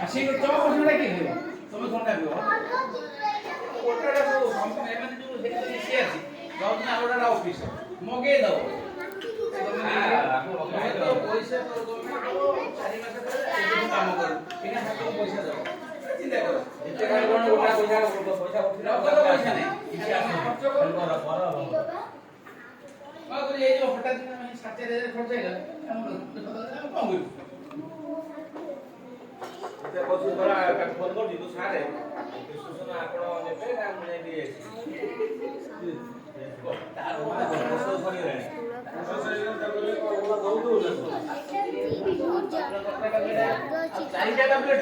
আসি তো কোনটা কি হলো তুমি কোনটা দিও ওটাটা তো সম্পূর্ণ এমন যে দেখতে এসে আছে দাও না ওটা অফিস মগে দাও তুমি তো পয়সা তো চারি মাস ধরে এই কাম করো এখানে হাতে পয়সা দাও চিন্তা করো এতে কারণ ওটা পয়সা পয়সা নেই কিছু আপনি খরচ করুন বড় মা বলি এই যে হঠাৎ আমি 7000 খরচ হয়ে গেল এমন কম হইল এটা কত বড় একটা ফোন করছি তো সারে সুসনা আপন নেবে না আমি দিয়ে তার ওটা বড় সরি রে চারিটা প্লেট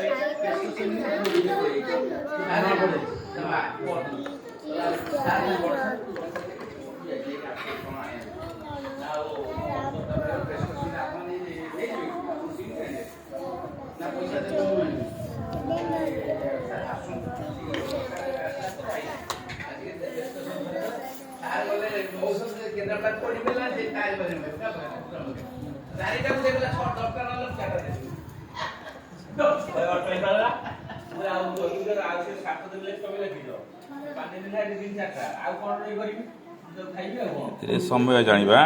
समय जाना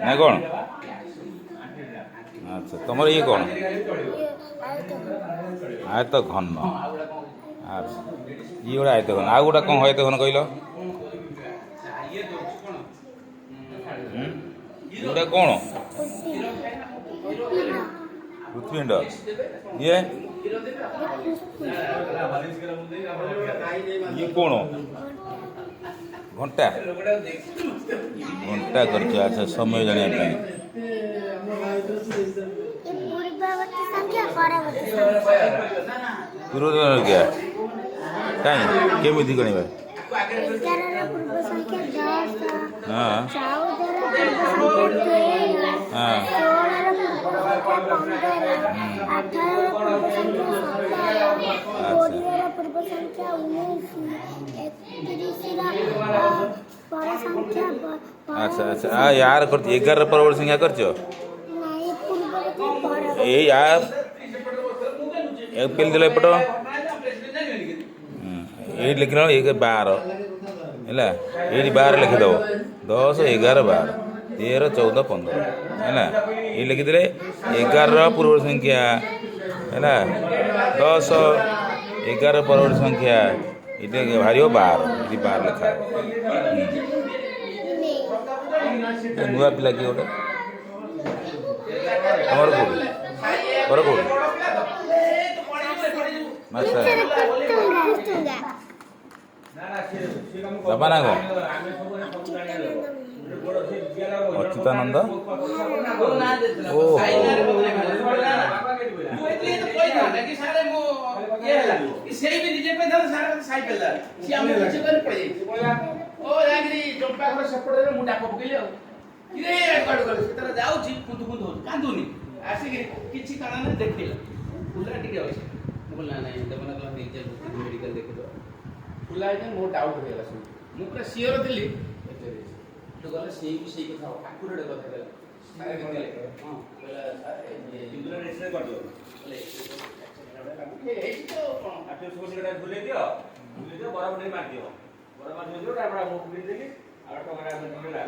ना कौन अच्छा तुम ये कौन आयत घन अच्छा ये गोटे आयत घन आउ गोटे कौन आयत घन कहल गोटे कौन पृथ्वीपिंड ये कौन घंटा घंटा कर अच्छा समय जाना पूर्व क्या कहीं केमी गणवा हाँ हाँ अच्छा अच्छा यार कर 11 परवर्ती संख्या कर यार पेल दिल एपट ये लिख 12 है ये 12 लिखिदेव 10 11 12 13 14 15 है ये लिखिदे 11 पूर्व संख्या है 10 11 परवर्ती संख्या ये भारी 12 12 लिखा नुआ पिला किए गोटे तुम कौन कौन बाबा ना कौन अच्युतानंद मो डाउट हो गला मु पूरा सियोर थिली तो गले सेही भी सेही कथा एक्यूरेट कथा गला सारे गले हां बोला सर इंदुला रेसरे कर दियो बोले ए तो आटे सोसिटा भूले दियो बराबर नहीं मार दियो बराबर नहीं दियो तापर मु भी देली आठ टका मिलला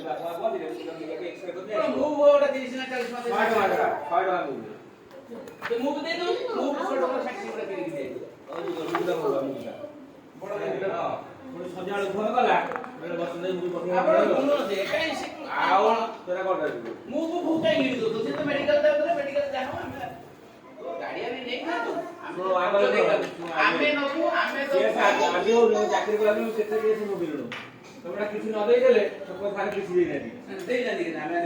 बाबा को दिले एक्सरे कर दियो मु ओटा 30 ना 40 मा 5 टका तो मु दे दो मु 100 टका टैक्सी रे के दे और जो रुदा बोला मुला बड़ा हां पुणी सजाळ फोन कला बेले बस दे मु पठा बोलो दे काई से आओ तोरा कर दे मु काई गिरी दो से तो मेडिकल दे मेडिकल जा हम गाड़ी आने नहीं ना तू हमरो आगल देख आमे न तू आमे तो ये आगे हो चाकरी कला में सेते के से मोबिल नो तोरा किछि न देई देले तो को थारे किछि देई ना दी